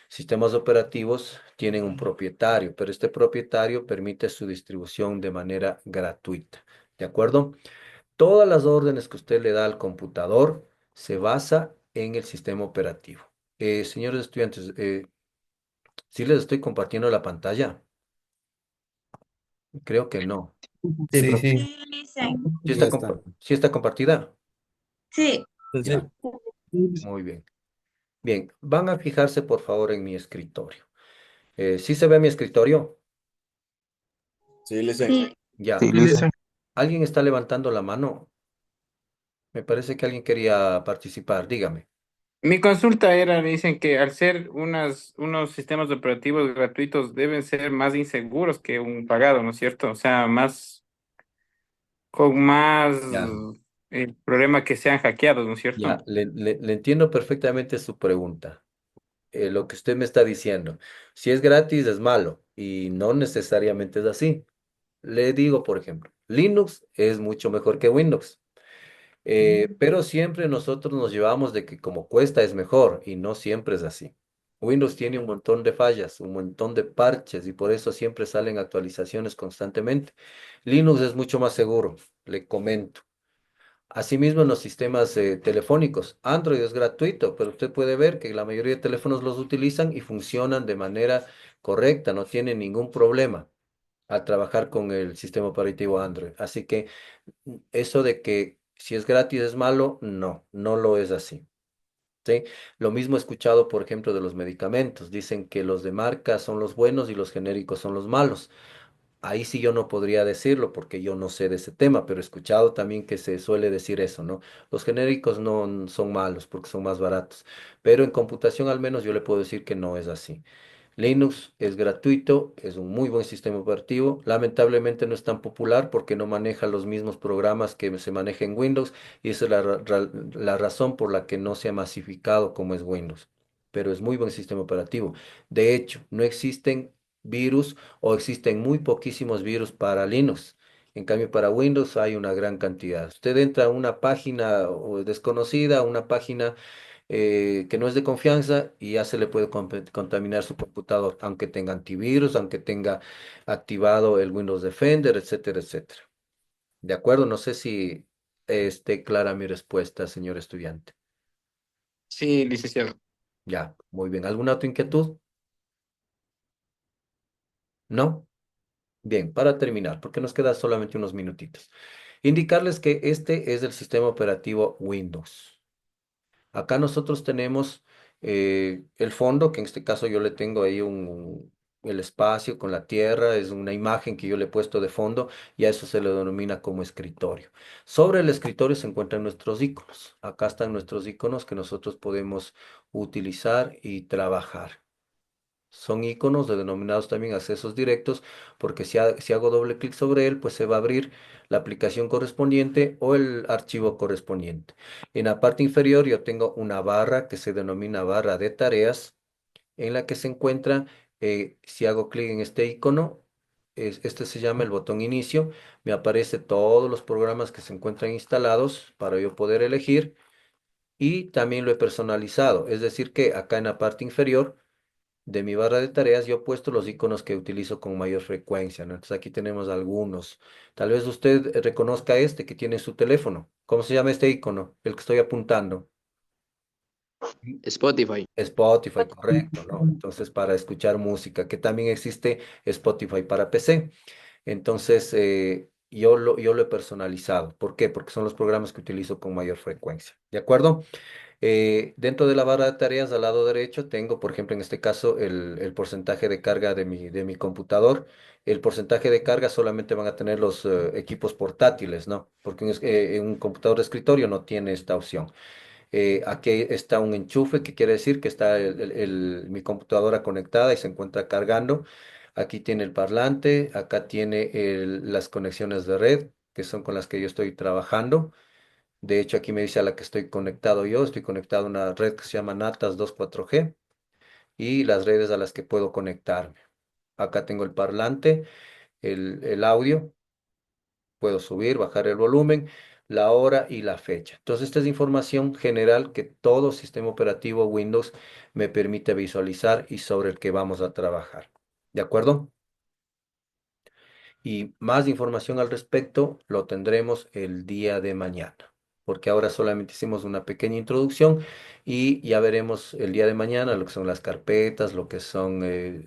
sistemas operativos tienen un propietario, pero este propietario permite su distribución de manera gratuita. ¿De acuerdo? Todas las órdenes que usted le da al computador se basa en el sistema operativo. Señores estudiantes, ¿sí les estoy compartiendo la pantalla? Creo que no. Sí, Sí, profe. sí, Sí, dicen. ya está. ¿Sí está compartida? Sí, Sí, Ya, sí, muy bien. Bien, van a fijarse por favor en mi escritorio. ¿Sí se ve mi escritorio? sí, listen. sí. Ya. Sí, listo. ¿Alguien está levantando la mano? Me parece que alguien quería participar. Dígame. Mi consulta era, dicen que al ser unos sistemas operativos gratuitos deben ser más inseguros que un pagado, ¿no es cierto? O sea, con más Ya. el problema que sean hackeados, ¿no es Ya, cierto? le entiendo perfectamente su pregunta. Lo que usted me está diciendo. Si es gratis es malo y no necesariamente es así. Le digo, por ejemplo, Linux es mucho mejor que Windows, pero siempre nosotros nos llevamos de que como cuesta es mejor y no siempre es así. Windows tiene un montón de fallas, un montón de parches y por eso siempre salen actualizaciones constantemente. Linux es mucho más seguro, le comento. Asimismo, en los sistemas telefónicos, Android es gratuito, pero usted puede ver que la mayoría de teléfonos los utilizan y funcionan de manera correcta, no tienen ningún problema al trabajar con el sistema operativo Android. Así que eso de que si es gratis es malo, no, no lo es así. ¿Sí? Lo mismo he escuchado, por ejemplo, de los medicamentos. Dicen que los de marca son los buenos y los genéricos son los malos. Ahí sí yo no podría decirlo porque yo no sé de ese tema, pero he escuchado también que se suele decir eso, ¿no? Los genéricos no son malos porque son más baratos, pero en computación al menos yo le puedo decir que no es así. Linux es gratuito, es un muy buen sistema operativo. Lamentablemente no es tan popular porque no maneja los mismos programas que se maneja en Windows y esa es la razón por la que no se ha masificado como es Windows. Pero es muy buen sistema operativo. De hecho, no existen virus o existen muy poquísimos virus para Linux. En cambio, para Windows hay una gran cantidad. Usted entra a una página desconocida, una página que no es de confianza y ya se le puede contaminar su computador, aunque tenga antivirus, aunque tenga activado el Windows Defender, etcétera, etcétera. ¿De acuerdo? No sé si esté clara mi respuesta, señor estudiante. Sí, licenciado. Ya, muy bien. ¿Alguna otra inquietud? ¿No? Bien, para terminar, porque nos queda solamente unos minutitos. Indicarles que este es el sistema operativo Windows. Acá nosotros tenemos el fondo, que en este caso yo le tengo ahí el espacio con la tierra, es una imagen que yo le he puesto de fondo y a eso se le denomina como escritorio. Sobre el escritorio se encuentran nuestros iconos. Acá están nuestros iconos que nosotros podemos utilizar y trabajar. Son iconos denominados también accesos directos, porque si hago doble clic sobre él, pues se va a abrir la aplicación correspondiente o el archivo correspondiente. En la parte inferior yo tengo una barra que se denomina barra de tareas, en la que se encuentra, si hago clic en este icono, este se llama el botón inicio, me aparece todos los programas que se encuentran instalados para yo poder elegir y también lo he personalizado, es decir que acá en la parte inferior de mi barra de tareas yo he puesto los iconos que utilizo con mayor frecuencia, ¿no? Entonces aquí tenemos algunos. Tal vez usted reconozca este que tiene en su teléfono. ¿Cómo se llama este icono? El que estoy apuntando. Spotify. Spotify, correcto, ¿no? Entonces, para escuchar música, que también existe Spotify para PC. Entonces, yo lo he personalizado. ¿Por qué? Porque son los programas que utilizo con mayor frecuencia. ¿De acuerdo? Dentro de la barra de tareas, al lado derecho, tengo, por ejemplo, en este caso, el porcentaje de carga de mi computador. El porcentaje de carga solamente van a tener los equipos portátiles, ¿no? Porque un computador de escritorio no tiene esta opción. Aquí está un enchufe, que quiere decir que está mi computadora conectada y se encuentra cargando. Aquí tiene el parlante, acá tiene las conexiones de red, que son con las que yo estoy trabajando. De hecho, aquí me dice a la que estoy conectado yo. Estoy conectado a una red que se llama NATAS 2.4G y las redes a las que puedo conectarme. Acá tengo el parlante, el audio. Puedo subir, bajar el volumen, la hora y la fecha. Entonces, esta es información general que todo sistema operativo Windows me permite visualizar y sobre el que vamos a trabajar. ¿De acuerdo? Y más información al respecto lo tendremos el día de mañana, porque ahora solamente hicimos una pequeña introducción y ya veremos el día de mañana lo que son las carpetas, lo que son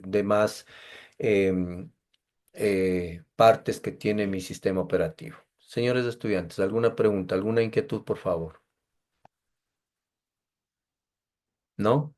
demás em, partes que tiene mi sistema operativo. Señores estudiantes, ¿alguna pregunta, alguna inquietud, por favor? ¿No?